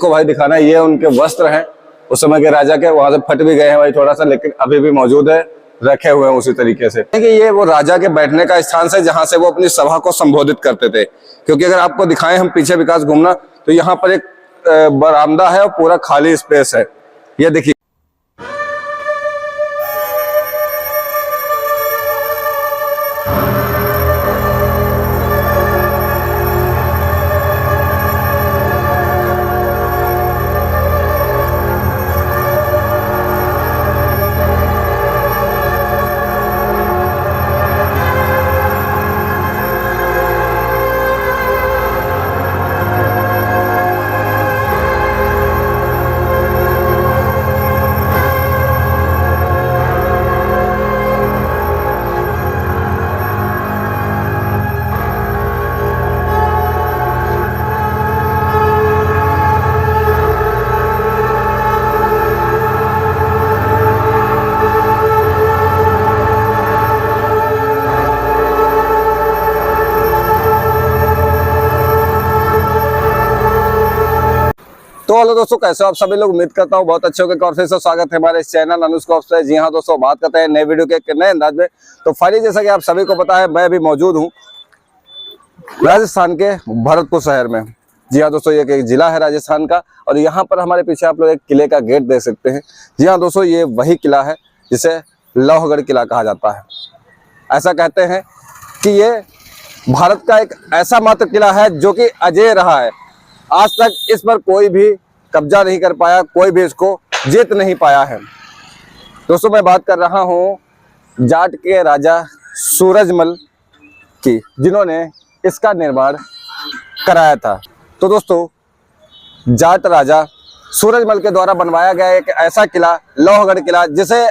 देखो भाई दिखाना, ये उनके वस्त्र हैं उस समय के राजा के, वहां से फट भी गए हैं भाई थोड़ा सा, लेकिन अभी भी मौजूद है, रखे हुए हैं उसी तरीके से। कि ये वो राजा के बैठने का स्थान से जहां से वो अपनी सभा को संबोधित करते थे। क्योंकि अगर आपको दिखाएं हम पीछे विकास घूमना, तो यहाँ पर एक बरामदा है और पूरा खाली स्पेस है, ये देखिए। तो हेलो दोस्तों, कैसे हो आप सभी लोग? उम्मीद करता हूँ बहुत अच्छे होंगे। और फिर से स्वागत है हमारे इस चैनल अनुष्कोप से। जी हाँ दोस्तों, बात करते हैं नए वीडियो के एक नए अंदाज में। तो फाइनली जैसा कि आप सभी को पता है, मैं भी मौजूद हूँ राजस्थान के भरतपुर शहर में। जी हाँ दोस्तों, ये एक जिला है राजस्थान का, और यहाँ पर हमारे पीछे आप लोग एक किले का गेट देख सकते हैं। जी हाँ दोस्तों, ये वही किला है जिसे लोहगढ़ किला कहा जाता है। ऐसा कहते हैं कि ये भारत का एक ऐसा मात्र किला है जो कि अजेय रहा है। आज तक इस पर कोई भी कब्जा नहीं कर पाया, कोई भी इसको जीत नहीं पाया है। दोस्तों, मैं बात कर रहा हूं जाट के राजा सूरजमल की, जिन्होंने इसका निर्माण कराया था। तो दोस्तों, जाट राजा सूरजमल के द्वारा बनवाया गया एक ऐसा किला, लोहगढ़ किला, जिसे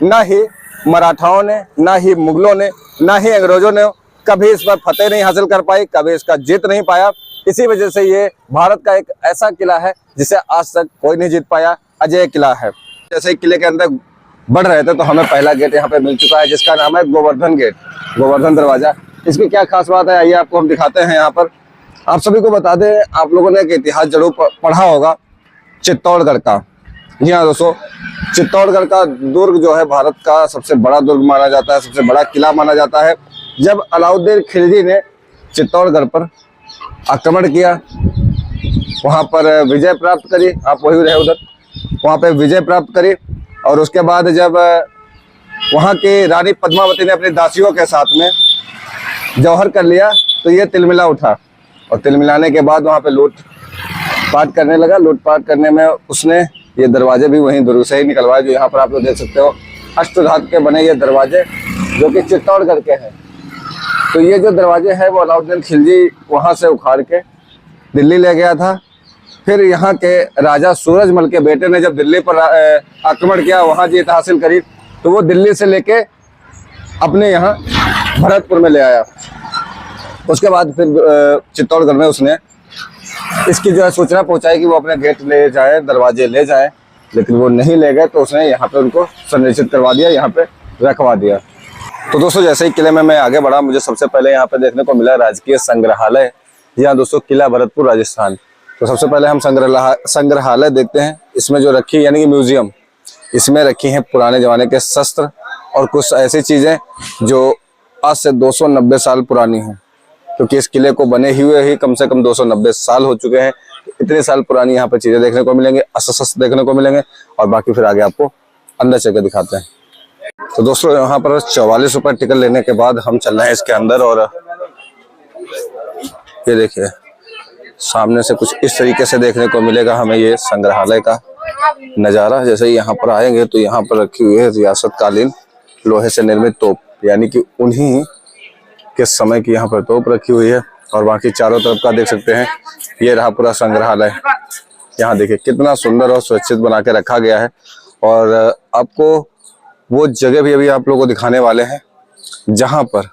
ना ही मराठाओं ने, ना ही मुगलों ने, ना ही अंग्रेजों ने कभी इस पर फतेह नहीं हासिल कर पाई, कभी इसका जीत नहीं पाया। इसी वजह से ये भारत का एक ऐसा किला है जिसे आज तक कोई नहीं जीत पाया, अजय किला है। जैसे ही किले के अंदर बढ़ रहे थे तो हमें पहला गेट यहाँ पे मिल चुका है, जिसका नाम है गोवर्धन गेट, गोवर्धन दरवाजा। इसकी क्या खास बात है, आइए आपको हम दिखाते हैं। यहाँ पर आप सभी को बता दें, आप लोगों ने एक इतिहास जरूर पढ़ा होगा चित्तौड़गढ़ का। जी हाँ दोस्तों, चित्तौड़गढ़ का दुर्ग जो है भारत का सबसे बड़ा दुर्ग माना जाता है, सबसे बड़ा किला माना जाता है। जब अलाउद्दीन खिलजी ने चित्तौड़गढ़ पर आक्रमण किया, वहां पर विजय प्राप्त करी, आप वही रहे उधर, वहां पे विजय प्राप्त करी, और उसके बाद जब वहां की रानी पद्मावती ने अपनी दासियों के साथ में जौहर कर लिया, तो ये तिलमिला उठा, और तिलमिलाने के बाद वहां पे लूटपाट करने लगा। लूटपाट करने में उसने ये दरवाजे भी वहीं दुर्ग से ही निकलवाए, जो यहाँ पर आप लोग देख सकते हो, अष्टधातु के बने ये दरवाजे जो कि चित्तौड़गढ़ के हैं। तो ये जो दरवाजे हैं वो अलाउद्दीन खिलजी वहां से उखाड़ के दिल्ली ले गया था। फिर यहाँ के राजा सूरजमल के बेटे ने जब दिल्ली पर आक्रमण किया, वहां जीत हासिल करी, तो वो दिल्ली से लेके अपने यहाँ भरतपुर में ले आया। उसके बाद फिर चित्तौड़गढ़ में उसने इसकी जो है सूचना पहुंचाई कि वो अपने गेट ले जाए, दरवाजे ले जाए, लेकिन वो नहीं ले गए। तो उसने यहाँ पे उनको संरक्षित करवा दिया, यहाँ पे रखवा दिया। तो दोस्तों, जैसे ही किले में मैं आगे बढ़ा, मुझे सबसे पहले यहाँ पे देखने को मिला राजकीय संग्रहालय। जी हाँ दोस्तों, किला भरतपुर राजस्थान। तो सबसे पहले हम संग्रहालय देखते हैं। इसमें जो रखी यानी कि म्यूजियम, इसमें रखी हैं पुराने जमाने के शस्त्र और कुछ ऐसी चीजें जो आज से 290 साल पुरानी हैं, क्योंकि इस किले को बने हुए ही कम से कम 290 साल हो चुके हैं। इतने साल पुरानी यहाँ पर चीजें देखने को मिलेंगे, अस्त्र देखने को मिलेंगे, और बाकी फिर आगे आपको अंदर चल के दिखाते हैं। तो दोस्तों, यहाँ पर 44 रुपए टिकट लेने के बाद हम चल रहे हैं इसके अंदर, और ये देखिए सामने से कुछ इस तरीके से देखने को मिलेगा हमें ये संग्रहालय का नजारा। जैसे ही यहाँ पर आएंगे तो यहाँ पर रखी हुई है रियासतकालीन लोहे से निर्मित तोप, यानी कि उन्हीं के समय की यहाँ पर तोप रखी हुई है। और बाकी चारों तरफ का देख सकते हैं, ये रहा पूरा संग्रहालय। यहाँ देखिए कितना सुंदर और सुरक्षित बना के रखा गया है। और आपको वो जगह भी अभी आप लोगों को दिखाने वाले हैं जहां पर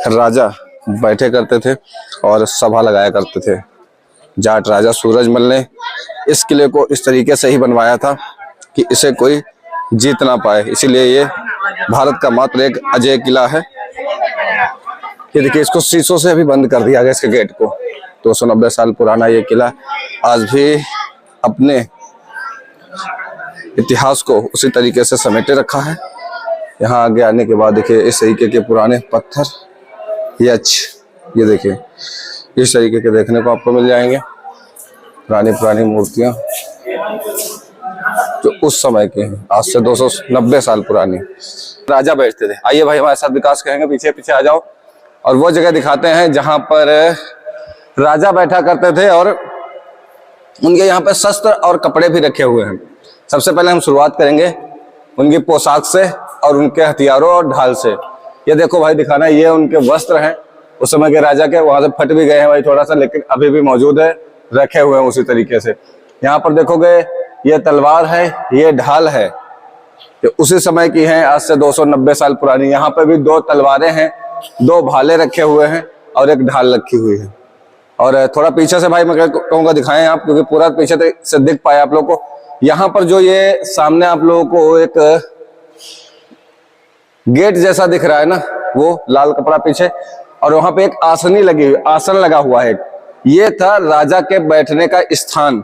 राजा बैठे करते थे और सभा लगाया करते थे। जाट राजा सूरजमल ने इस किले को इस तरीके से ही बनवाया था कि इसे कोई जीत ना पाए, इसीलिए ये भारत का मात्र एक अजय किला है। ये देखिए, इसको शीशों से अभी बंद कर दिया गया, इसके गेट को। 290 साल पुराना ये किला आज भी अपने इतिहास को उसी तरीके से समेटे रखा है। यहाँ आगे आने के बाद देखिए इस तरीके के पुराने पत्थर ये देखिए इस तरीके के देखने को आपको मिल जाएंगे। पुरानी मूर्तियां जो उस समय के हैं, आज से 290 साल पुरानी। राजा बैठते थे। आइए भाई हमारे साथ विकास करेंगे, पीछे पीछे आ जाओ और वो जगह दिखाते हैं जहां पर राजा बैठा करते थे और उनके यहाँ पे शस्त्र और कपड़े भी रखे हुए हैं। सबसे पहले हम शुरुआत करेंगे उनकी पोशाक से और उनके हथियारों और ढाल से। ये देखो भाई दिखाना, ये उनके वस्त्र हैं उस समय के राजा के, वहां से फट भी गए हैं भाई थोड़ा सा, लेकिन अभी भी मौजूद है, रखे हुए हैं उसी तरीके से। यहाँ पर देखोगे ये तलवार है, ये ढाल है, ये उसी समय की है, आज से 290 साल पुरानी। यहाँ पे भी 2 तलवारें हैं, 2 भाले रखे हुए हैं और एक ढाल रखी हुई है। और थोड़ा पीछे से भाई मैं कहूँगा दिखाएं आप, क्योंकि पूरा पीछे से दिख पाए आप लोग को। यहाँ पर जो ये सामने आप लोगों को एक गेट जैसा दिख रहा है ना, वो लाल कपड़ा पीछे, और वहां पे एक आसन लगा हुआ है। ये था राजा के बैठने का स्थान।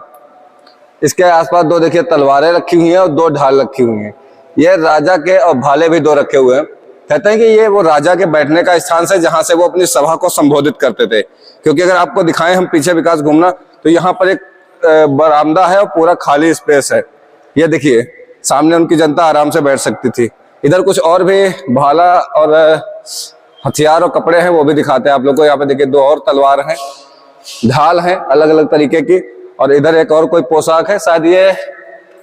इसके आसपास 2 देखिए तलवारें रखी हुई हैं और 2 ढाल रखी हुई हैं। ये राजा के और भाले भी 2 रखे हुए हैं। कहते हैं कि ये वो राजा के बैठने का स्थान से जहां से वो अपनी सभा को संबोधित करते थे। क्योंकि अगर आपको दिखाएं हम पीछे विकास घूमना, तो यहाँ पर एक बरामदा है और पूरा खाली स्पेस है। ये देखिए सामने उनकी जनता आराम से बैठ सकती थी। इधर कुछ और भी भाला और हथियार और कपड़े हैं, वो भी दिखाते हैं आप लोग को। यहाँ पे देखिए 2 और तलवार हैं, ढाल हैं अलग अलग तरीके की, और इधर एक और कोई पोशाक है, शायद ये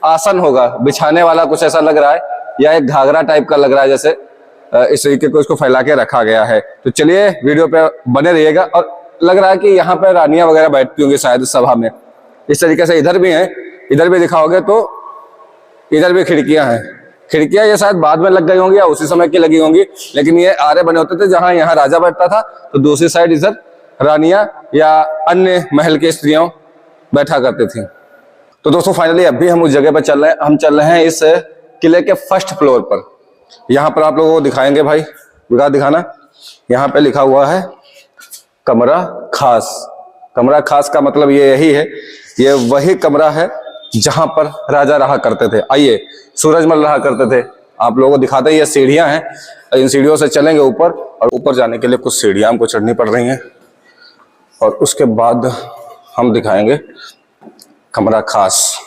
आसन होगा बिछाने वाला, कुछ ऐसा लग रहा है, या एक घाघरा टाइप का लग रहा है, जैसे इस तरीके को इसको फैला के रखा गया है। तो चलिए वीडियो पे बने रहिएगा। और लग रहा है कि यहाँ पे रानियां वगैरह बैठती होंगी शायद सभा में। इस तरीके से इधर भी है, इधर भी दिखाओगे तो इधर भी खिड़कियां हैं। खिड़कियां ये शायद बाद में लग गई होंगी या उसी समय की लगी होंगी, लेकिन ये आरे बने होते थे जहां यहाँ राजा बैठता था, तो दूसरी साइड इधर रानियां या अन्य महल की स्त्रियां बैठा करती थी। तो दोस्तों फाइनली अभी हम उस जगह पर चल रहे हैं इस किले के 1st फ्लोर पर। यहाँ पर आप लोगों को दिखाएंगे भाई, विकास दिखाना। यहाँ पे लिखा हुआ है कमरा खास। कमरा खास का मतलब ये यही है, ये वही कमरा है जहां पर राजा रहा करते थे। आइए सूरजमल रहा करते थे, आप लोगों को दिखाते हैं। ये सीढ़ियां हैं, इन सीढ़ियों से चलेंगे ऊपर, और ऊपर जाने के लिए कुछ सीढ़ियां हमको चढ़नी पड़ रही हैं, और उसके बाद हम दिखाएंगे कमरा खास।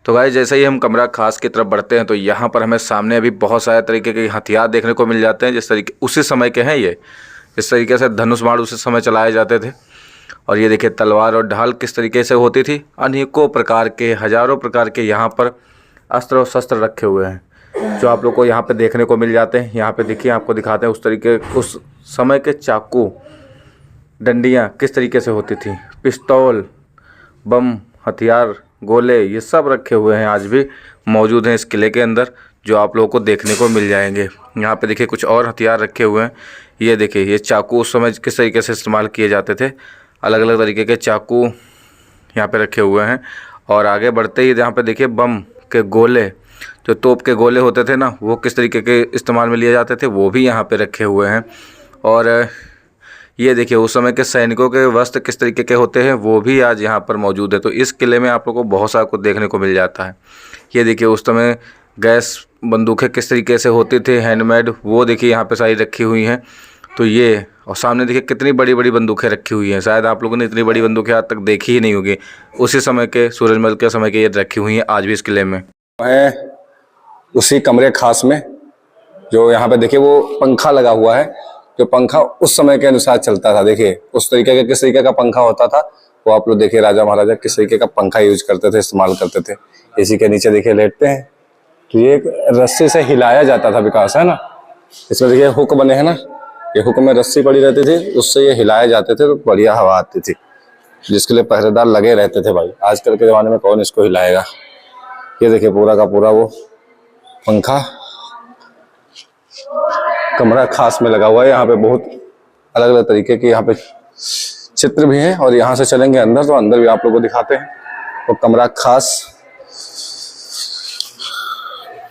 तो भाई जैसे ही हम कमरा खास की तरफ बढ़ते हैं तो यहाँ पर हमें सामने अभी बहुत सारे तरीके के हथियार देखने को मिल जाते हैं, जिस तरीके उसी समय के हैं। ये इस तरीके से धनुष बाण उसी समय चलाए जाते थे। और ये देखिए तलवार और ढाल किस तरीके से होती थी। अनेकों प्रकार के, हजारों प्रकार के यहाँ पर अस्त्र और शस्त्र रखे हुए हैं, जो आप लोग को यहाँ पे देखने को मिल जाते हैं। यहाँ पे देखिए, आपको दिखाते हैं उस समय के चाकू, डंडियाँ किस तरीके से होती थी, पिस्तौल, बम, हथियार, गोले, ये सब रखे हुए हैं, आज भी मौजूद हैं इस किले के अंदर, जो आप लोगों को देखने को मिल जाएंगे। यहाँ पे देखिए कुछ और हथियार रखे हुए हैं। ये देखिए ये चाकू उस समय किस तरीके से इस्तेमाल किए जाते थे, अलग अलग तरीके के चाकू यहाँ पे रखे हुए हैं। और आगे बढ़ते ही यहाँ पे देखिए बम के गोले, जो तोप के गोले होते थे ना, वो किस तरीके के इस्तेमाल में लिए जाते थे, वो भी यहाँ पे रखे हुए हैं। और ये देखिए उस समय के सैनिकों के वस्त्र किस तरीके के होते हैं, वो भी आज यहाँ पर मौजूद है। तो इस किले में आप लोगों को बहुत सारा कुछ देखने को मिल जाता है। ये देखिए उस समय गैस बंदूकें किस तरीके से होती थी, हैंडमेड, वो देखिए यहाँ पे सारी रखी हुई हैं। तो ये, और सामने देखिए कितनी बड़ी बड़ी बंदूकें रखी हुई हैं। शायद आप लोगों ने इतनी बड़ी बंदूकें आज तक देखी ही नहीं होगी। उसी समय के, सूरजमल के समय के ये रखी हुई हैं आज भी इस किले में। उसी कमरे खास में जो यहाँ पे देखिए वो पंखा लगा हुआ है, जो पंखा उस समय के अनुसार चलता था। देखिए उस तरीके का, किस तरीके का पंखा होता था वो आप लोग देखिए, राजा महाराजा किस तरीके का पंखा यूज करते थे, इस्तेमाल करते थे। इसी के नीचे देखिए लेटते हैं, तो ये एक रस्सी से हिलाया जाता था, विकास है ना। इसमें देखिए हुक बने हैं ना, ये हुक में रस्सी पड़ी रहती थी, उससे ये हिलाए जाते थे तो बढ़िया हवा आती थी, जिसके लिए पहरेदार लगे रहते थे भाई। आजकल के ज़माने में कौन इसको हिलाएगा। ये देखिए पूरा का पूरा वो पंखा कमरा खास में लगा हुआ है। यहाँ पे बहुत अलग अलग तरीके के यहाँ पे चित्र भी हैं, और यहाँ से चलेंगे अंदर, तो अंदर भी आप लोगों को दिखाते हैं। वो कमरा खास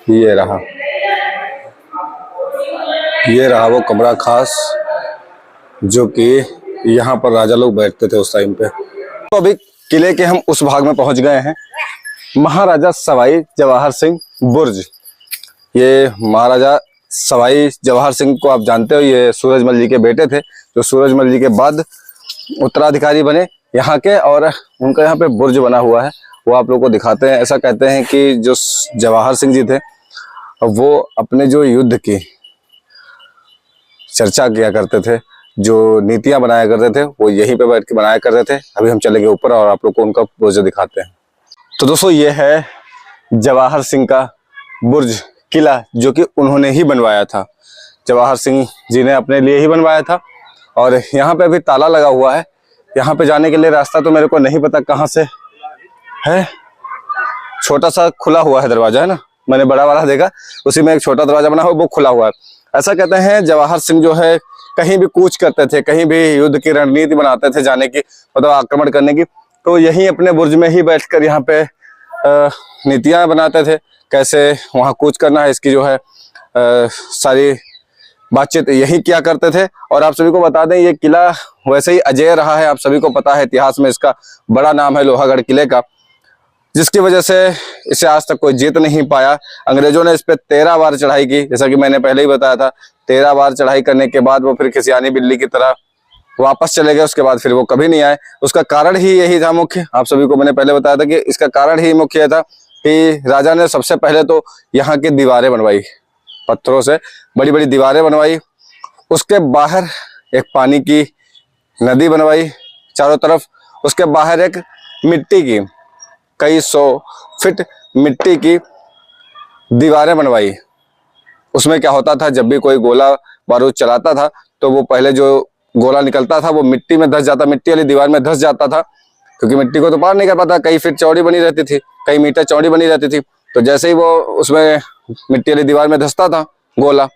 ये रहा वो कमरा खास, जो कि यहाँ पर राजा लोग बैठते थे उस टाइम पे। तो अभी किले के हम उस भाग में पहुंच गए हैं, महाराजा सवाई जवाहर सिंह बुर्ज। ये महाराजा सवाई जवाहर सिंह को आप जानते हो, ये सूरजमल जी के बेटे थे, जो सूरजमल जी के बाद उत्तराधिकारी बने यहाँ के, और उनका यहाँ पे बुर्ज बना हुआ है, वो आप लोगों को दिखाते हैं। ऐसा कहते हैं कि जो जवाहर सिंह जी थे वो अपने जो युद्ध की चर्चा किया करते थे, जो नीतियां बनाया करते थे, वो यहीं पे बैठ के बनाया करते थे। अभी हम चलेंगे ऊपर और आप लोग को उनका बुर्ज दिखाते हैं। तो दोस्तों ये है जवाहर सिंह का बुर्ज किला, जो कि उन्होंने ही बनवाया था, जवाहर सिंह जी ने अपने लिए ही बनवाया था। और यहाँ पे अभी ताला लगा हुआ है, यहाँ पे जाने के लिए रास्ता तो मेरे को नहीं पता कहाँ से है। छोटा सा खुला हुआ है दरवाजा, है ना, मैंने बड़ा वाला देखा, उसी में एक छोटा दरवाजा बना हुआ, वो खुला हुआ है। ऐसा कहते हैं जवाहर सिंह जो है कहीं भी कूच करते थे, कहीं भी युद्ध की रणनीति बनाते थे जाने की, मतलब आक्रमण करने की, तो यहीं अपने बुर्ज में ही बैठकर यहाँ पे नीतियां बनाते थे, कैसे वहां कूच करना है, इसकी जो है सारी बातचीत यही किया करते थे। और आप सभी को बता दें ये किला वैसे ही अजेय रहा है, आप सभी को पता है, इतिहास में इसका बड़ा नाम है लोहागढ़ किले का, जिसकी वजह से इसे आज तक कोई जीत नहीं पाया। अंग्रेजों ने इस पे 13 बार चढ़ाई की, जैसा कि मैंने पहले ही बताया था। 13 बार चढ़ाई करने के बाद वो फिर खिसियानी बिल्ली की तरह वापस चले गए, उसके बाद फिर वो कभी नहीं आए। उसका कारण ही यही था मुख्य, आप सभी को मैंने पहले बताया था कि इसका कारण ही मुख्य था कि राजा ने सबसे पहले तो यहाँ की दीवारें बनवाई, पत्थरों से बड़ी बड़ी दीवारें बनवाई, उसके बाहर एक पानी की नदी बनवाई चारों तरफ, उसके बाहर एक मिट्टी की कई 100 फीट मिट्टी की दीवारें बनवाई। उसमें क्या होता था, जब भी कोई गोला बारूद चलाता था तो वो पहले जो गोला निकलता था वो मिट्टी में धस जाता, मिट्टी वाली दीवार में धस जाता था, क्योंकि मिट्टी को तो पार नहीं कर पाता, कई फीट चौड़ी बनी रहती थी, कई मीटर चौड़ी बनी रहती थी। तो जैसे ही वो उसमें मिट्टी वाली दीवार में धंसता था गोला,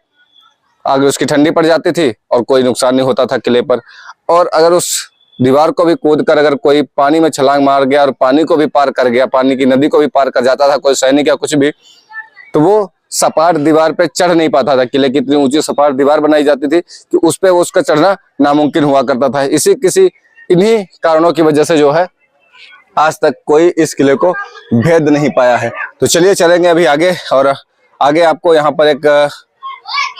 आगे उसकी ठंडी पड़ जाती थी और कोई नुकसान नहीं होता था किले पर। और अगर उस दीवार को भी कूद कर अगर कोई पानी में छलांग मार गया और पानी को भी पार कर गया, पानी की नदी को भी पार कर जाता था कोई सैनिक या कुछ भी, तो वो सपाट दीवार पे चढ़ नहीं पाता था। किले की इतनी ऊंची सपाट दीवार बनाई जाती थी कि उस पे उसका चढ़ना नामुमकिन हुआ करता था। इन्हीं कारणों की वजह से जो है आज तक कोई इस किले को भेद नहीं पाया है। तो चलिए चलेंगे अभी आगे, और आगे आपको यहाँ पर एक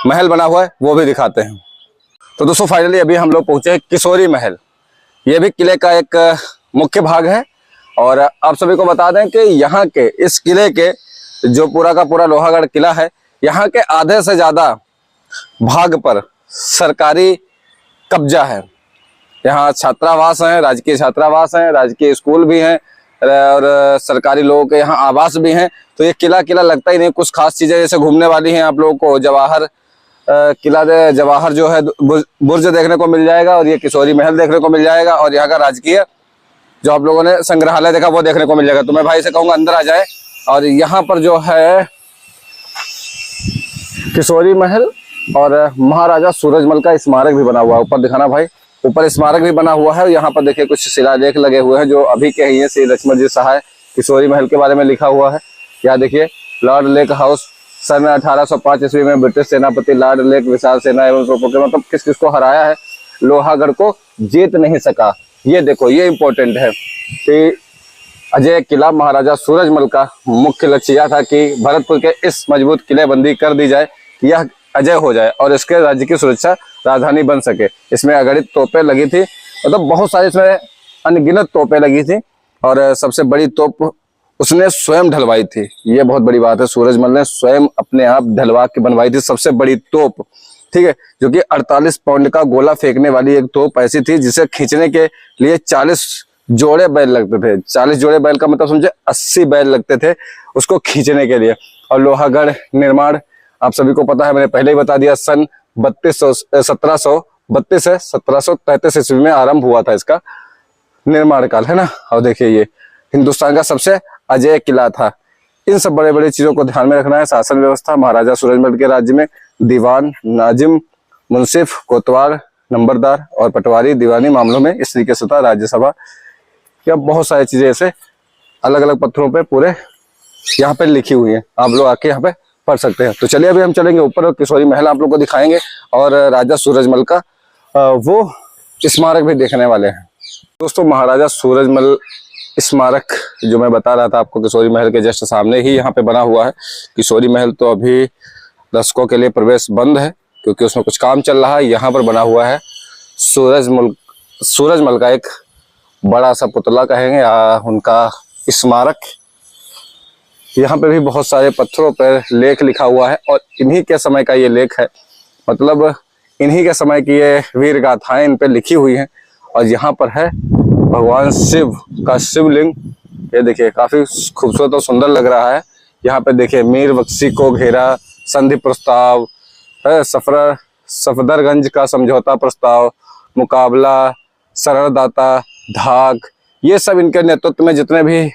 महल बना हुआ है वो भी दिखाते हैं। तो दोस्तों फाइनली अभी हम लोग पहुंचे हैं किशोरी महल। ये भी किले का एक मुख्य भाग है, और आप सभी को बता दें कि यहाँ के इस किले के जो पूरा का पूरा लोहागढ़ किला है, यहाँ के आधे से ज्यादा भाग पर सरकारी कब्जा है। यहाँ छात्रावास हैं, राजकीय छात्रावास हैं, राजकीय स्कूल भी हैं, और सरकारी लोगों के यहाँ आवास भी हैं। तो ये किला लगता ही नहीं, कुछ खास चीजें जैसे घूमने वाली हैं आप लोगों को, जवाहर किला जवाहर जो है बुर्ज देखने को मिल जाएगा, और ये किशोरी महल देखने को मिल जाएगा, और यहाँ का राजकीय जो आप लोगों ने संग्रहालय देखा वो देखने को मिल जाएगा। तो मैं भाई से कहूंगा अंदर आ जाए। और यहाँ पर जो है किशोरी महल और महाराजा सूरजमल का स्मारक भी बना हुआ है। ऊपर दिखाना भाई, ऊपर स्मारक भी बना हुआ है, और यहाँ पर देखिए कुछ शिलालेख लगे हुए हैं जो अभी के ही है। श्री लक्ष्मण जी सहाय किशोरी महल के बारे में लिखा हुआ है। यहाँ देखिए, लॉर्ड लेक हाउस सन 1805 ईस्वी में ब्रिटिश सेनापति लॉर्ड लेक विशाल सेना एवं तोपों के मतलब किस किस को हराया है, लोहागढ़ को जीत नहीं सका। ये देखो, ये इंपॉर्टेंट है कि अजय किला महाराजा सूरजमल का मुख्य लक्ष्य यह था कि भरतपुर के इस मजबूत किलेबंदी कर दी जाए, यह अजय हो जाए और इसके राज्य की सुरक्षा राजधानी बन सके। इसमें अगणित तोपें लगी थी, मतलब बहुत सारी इसमें अनगिनत तोपें लगी थी, और सबसे बड़ी तोप उसने स्वयं ढलवाई थी। ये बहुत बड़ी बात है, सूरजमल ने स्वयं अपने आप ढलवा के बनवाई थी सबसे बड़ी तोप, ठीक है, जो कि 48 पाउंड का गोला फेंकने वाली एक तोप ऐसी थी जिसे खींचने के लिए 40 जोड़े बैल लगते थे। 40 जोड़े बैल का मतलब समझे 80 बैल लगते थे उसको खींचने के लिए। और लोहागढ़ निर्माण आप सभी को पता है, मैंने पहले ही बता दिया, सन 1732 से 1733 ईस्वी में आरंभ हुआ था इसका निर्माण काल, है ना। और देखिए, ये हिंदुस्तान का सबसे अजय किला था। इन सब बड़े बड़े चीजों को ध्यान में रखना है। शासन व्यवस्था, महाराजा सूरजमल के राज्य में दीवान, नाजिम, मुंसिफ, कोतवाल, नंबरदार और पटवारी दीवानी मामलों में इस तरीके से था। राज्यसभा या बहुत सारी चीजें ऐसे अलग अलग पत्थरों पे पूरे यहाँ पे लिखी हुई है, आप लोग आके यहाँ पे पढ़ सकते हैं। तो चलिए अभी हम चलेंगे ऊपर और किशोरी महल आप लोग को दिखाएंगे, और राजा सूरजमल का वो स्मारक भी देखने वाले हैं। दोस्तों महाराजा सूरजमल स्मारक जो मैं बता रहा था आपको, किशोरी महल के जस्ट सामने ही यहाँ पे बना हुआ है। किशोरी महल तो अभी दर्शकों के लिए प्रवेश बंद है क्योंकि उसमें कुछ काम चल रहा है। यहाँ पर बना हुआ है सूरजमल का एक बड़ा सा पुतला कहेंगे या उनका स्मारक। यहाँ पे भी बहुत सारे पत्थरों पर लेख लिखा हुआ है और इन्हीं के समय का ये लेख है, मतलब इन्हीं के समय की ये वीर गाथाएं इन पे लिखी हुई हैं। और यहाँ पर है भगवान शिव का शिवलिंग। ये देखिए काफी खूबसूरत और सुंदर लग रहा है। यहाँ पे देखिए मीर बख्शी को घेरा संधि प्रस्ताव है, सफदरगंज का समझौता प्रस्ताव, मुकाबला, शरणदाता, धाक, ये सब इनके नेतृत्व में जितने भी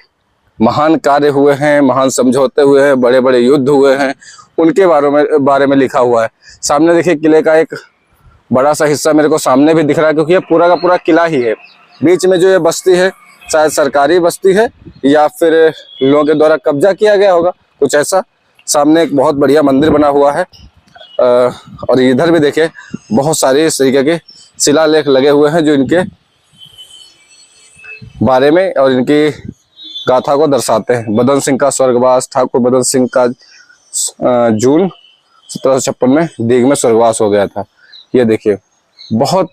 महान कार्य हुए हैं, महान समझौते हुए हैं, बड़े बड़े युद्ध हुए हैं, उनके बारे में लिखा हुआ है। सामने देखिए किले का एक बड़ा सा हिस्सा मेरे को सामने भी दिख रहा है क्योंकि ये पूरा का पूरा किला ही है। बीच में जो ये बस्ती है शायद सरकारी बस्ती है या फिर लोगों के द्वारा कब्जा किया गया होगा, कुछ ऐसा। सामने एक बहुत बढ़िया मंदिर बना हुआ है और इधर भी देखिए बहुत सारे इस तरीके के शिलालेख लगे हुए हैं जो इनके बारे में और इनकी गाथा को दर्शाते हैं। बदन सिंह का स्वर्गवास, ठाकुर बदन सिंह का जून 1756 में दीघ में स्वर्गवास हो गया था। ये देखिए बहुत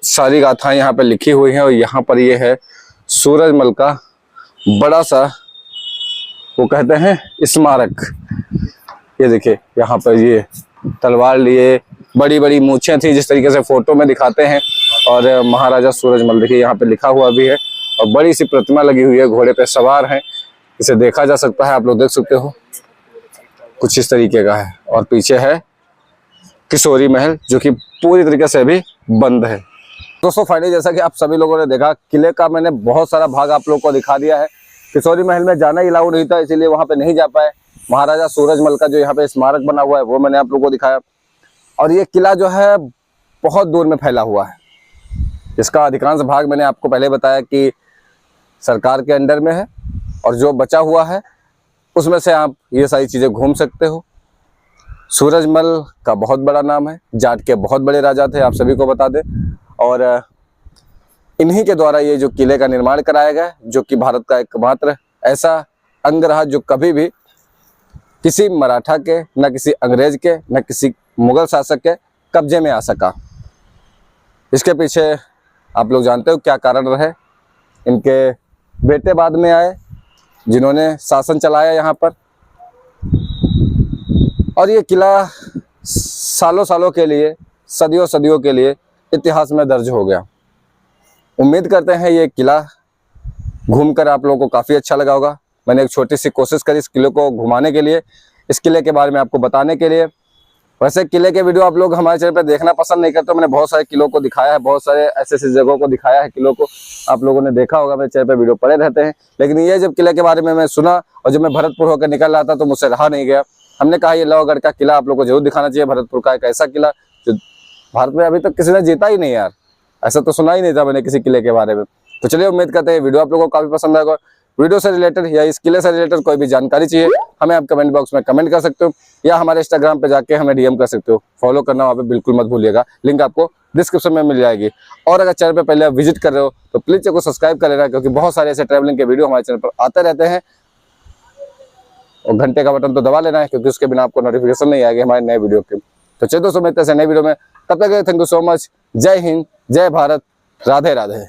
सारी गाथाएं यहाँ पे लिखी हुई हैं और यहाँ पर ये है सूरजमल का बड़ा सा वो कहते हैं स्मारक। ये देखिए यहाँ पर ये तलवार लिए, बड़ी बड़ी मूछें थी जिस तरीके से फोटो में दिखाते हैं। और महाराजा सूरजमल देखिए यहाँ पे लिखा हुआ भी है और बड़ी सी प्रतिमा लगी हुई है, घोड़े पे सवार हैं। इसे देखा जा सकता है, आप लोग देख सकते हो, कुछ इस तरीके का है। और पीछे है किशोरी महल जो कि पूरी तरीके से अभी बंद है। दोस्तों फाइनली जैसा कि आप सभी लोगों ने देखा, किले का मैंने बहुत सारा भाग आप लोगों को दिखा दिया है। किशोरी महल में जाना अलाउ नहीं था इसीलिए वहां पे नहीं जा पाए। महाराजा सूरजमल का जो यहाँ पे स्मारक बना हुआ है वो मैंने आप लोगों को दिखाया। और ये किला जो है बहुत दूर में फैला हुआ है। इसका अधिकांश भाग मैंने आपको पहले बताया कि सरकार के अंडर में है और जो बचा हुआ है उसमें से आप ये सारी चीज़ें घूम सकते हो। सूरजमल का बहुत बड़ा नाम है, जाट के बहुत बड़े राजा थे, आप सभी को बता दें। और इन्हीं के द्वारा ये जो किले का निर्माण कराया गया, जो कि भारत का एकमात्र ऐसा अंग रहा जो कभी भी किसी मराठा के, न किसी अंग्रेज के, न किसी मुगल शासक के कब्जे में आ सका। इसके पीछे आप लोग जानते हो क्या कारण रहे। इनके बेटे बाद में आए जिन्होंने शासन चलाया यहाँ पर, और ये किला सालों सालों के लिए, सदियों सदियों के लिए इतिहास में दर्ज हो गया। उम्मीद करते हैं ये किला घूमकर आप लोगों को काफ़ी अच्छा लगा होगा। मैंने एक छोटी सी कोशिश करी इस किले को घुमाने के लिए, इस किले के बारे में आपको बताने के लिए। वैसे किले के वीडियो आप लोग हमारे चैनल पर देखना पसंद नहीं करते, मैंने बहुत सारे किलों को दिखाया है, बहुत सारे ऐसे ऐसे जगहों को दिखाया है, किलों को आप लोगों ने देखा होगा, मेरे चैनल पर वीडियो पड़े रहते हैं। लेकिन ये जब किले के बारे में मैं सुना और जब मैं भरतपुर होकर निकल रहा था तो मुझसे रहा नहीं गया। हमने कहा ये लोहगढ़ का किला आप लोग को जरूर दिखाना चाहिए। भरतपुर का एक ऐसा किला जो भारत में अभी तक किसी ने जीता ही नहीं यार, ऐसा तो सुना ही नहीं था मैंने किसी किले के बारे में। तो चलिए उम्मीद करते हैं वीडियो आप लोगों को काफी पसंद आएगा। वीडियो से रिलेटेड या इस किले से रिलेटेड कोई भी जानकारी चाहिए हमें आप कमेंट बॉक्स में कमेंट कर सकते हो या हमारे इंस्टाग्राम पे जाके हमें डीएम कर सकते हो। फॉलो करना वहाँ पे बिल्कुल मत भूलिएगा, लिंक आपको डिस्क्रिप्शन में मिल जाएगी। और अगर चैनल पे पहले आप विजिट कर रहे हो तो प्लीज चैनल को सब्सक्राइब कर लेना, क्योंकि बहुत सारे ऐसे ट्रैवलिंग के वीडियो हमारे चैनल पर आते रहते हैं। और घंटे का बटन तो दबा लेना है क्योंकि उसके बिना आपको नोटिफिकेशन नहीं आएगी हमारे नए वीडियो के। तो चलिए दोस्तों मिलते हैं नए वीडियो में, तब तक थैंक यू सो मच। जय हिंद, जय भारत, राधे राधे।